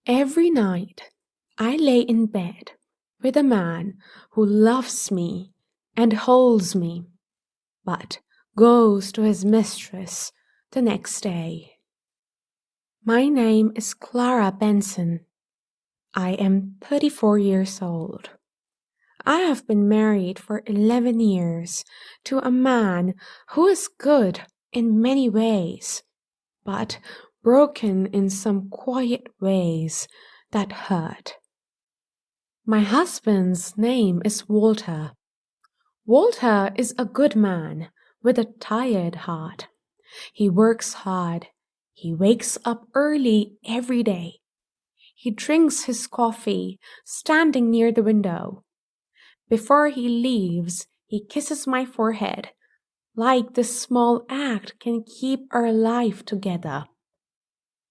Every night I lay in bed with a man who loves me and holds me, but goes to his mistress the next day. My name is Clara Benson. I am 34 years old. I have been married for 11 years to a man who is good in many ways, but broken in some quiet ways that hurt. My husband's name is Walter. Walter is a good man with a tired heart. He works hard. He wakes up early every day. He drinks his coffee standing near the window. Before he leaves, he kisses my forehead, like this small act can keep our life together.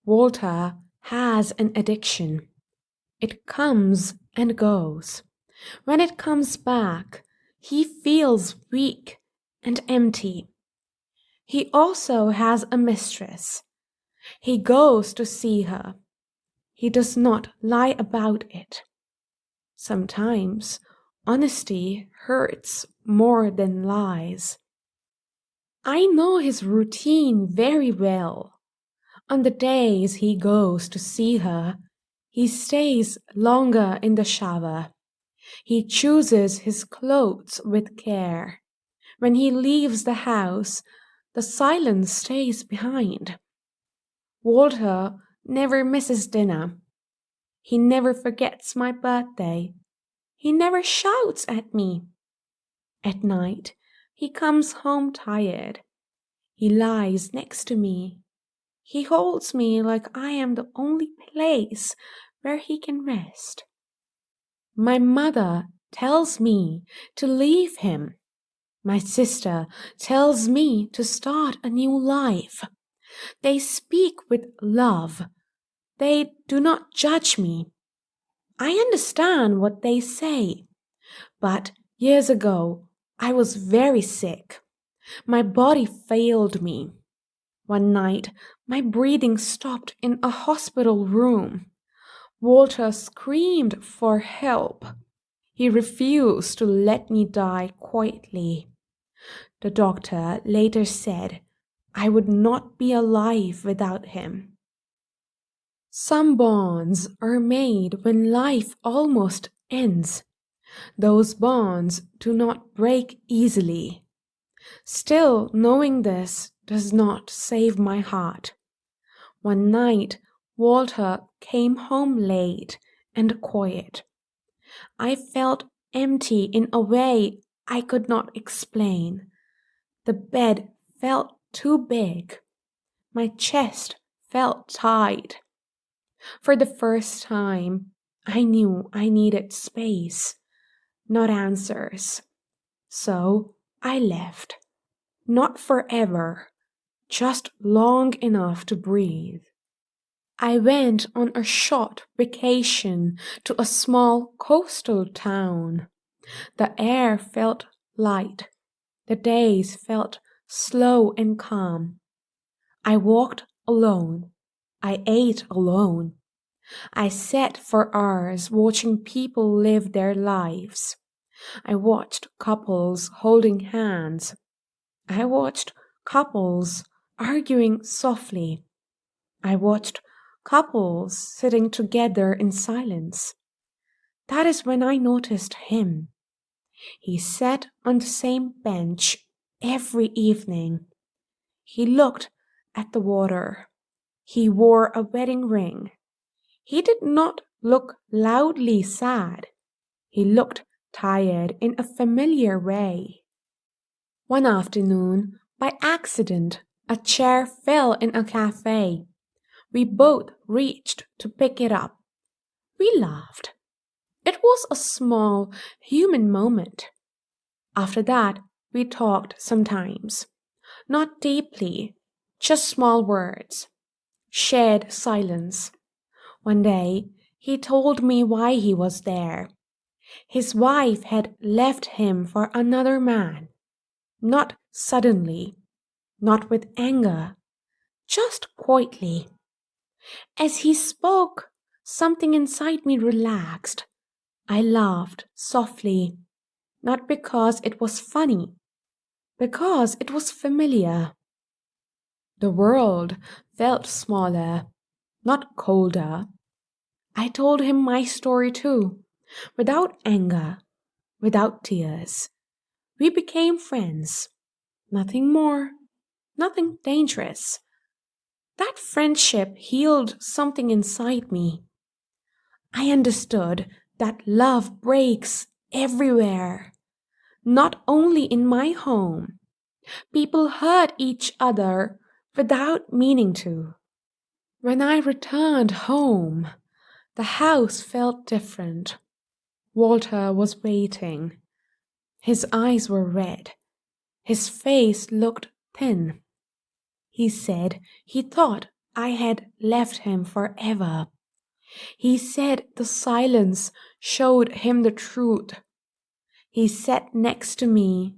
Walter has an addiction. It comes and goes. When it comes back, he feels weak and empty. He also has a mistress. He goes to see her. He does not lie about it. Sometimes honesty hurts more than lies. I know his routine very well. On the days he goes to see her, he stays longer in the shower. He chooses his clothes with care. When he leaves the house, the silence stays behind. Walter never misses dinner. He never forgets my birthday. He never shouts at me. At night, he comes home tired. He lies next to me. He holds me like I am the only place where he can rest. My mother tells me to leave him. My sister tells me to start a new life. They speak with love. They do not judge me. I understand what they say. But years ago, I was very sick. My body failed me. One night, my breathing stopped in a hospital room. Walter screamed for help. He refused to let me die quietly. The doctor later said I would not be alive without him. Some bonds are made when life almost ends. Those bonds do not break easily. Still, knowing this does not save my heart. One night, Walter came home late and quiet. I felt empty in a way I could not explain. The bed felt too big. My chest felt tight. For the first time, I knew I needed space, not answers. So I left. Not forever, just long enough to breathe. I went on a short vacation to a small coastal town. The air felt light. The days felt slow and calm. I walked alone. I ate alone. I sat for hours watching people live their lives. I watched couples holding hands. I watched couples arguing softly. I watched couples sitting together in silence. That is when I noticed him. He sat on the same bench every evening. He looked at the water. He wore a wedding ring. He did not look loudly sad. He looked tired in a familiar way. One afternoon, by accident, a chair fell in a cafe. We both reached to pick it up. We laughed. It was a small human moment. After that, we talked sometimes. Not deeply, just small words. Shared silence. One day, he told me why he was there. His wife had left him for another man. Not suddenly, not with anger, just quietly. As he spoke, something inside me relaxed. I laughed softly, not because it was funny, because it was familiar. The world felt smaller, not colder. I told him my story too, without anger, without tears. We became friends. Nothing more, nothing dangerous. That friendship healed something inside me. I understood that love breaks everywhere, not only in my home. People hurt each other without meaning to. When I returned home, the house felt different. Walter was waiting. His eyes were red. His face looked thin. He said he thought I had left him forever. He said the silence showed him the truth. He sat next to me.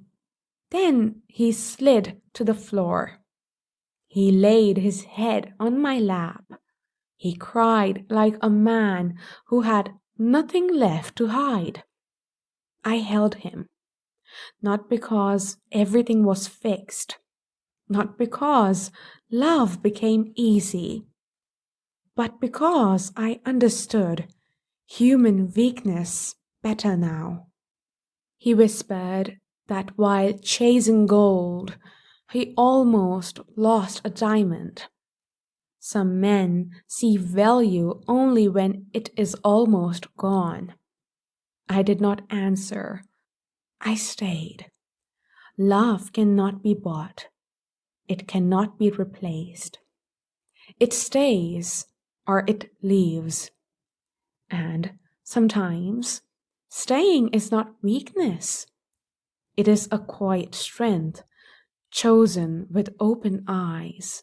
Then he slid to the floor. He laid his head on my lap. He cried like a man who had nothing left to hide. I held him, not because everything was fixed, not because love became easy, but because I understood human weakness better now. He whispered that while chasing gold, he almost lost a diamond. Some men see value only when it is almost gone. I did not answer. I stayed. Love cannot be bought. It cannot be replaced. It stays or it leaves. And sometimes staying is not weakness. It is a quiet strength, chosen with open eyes.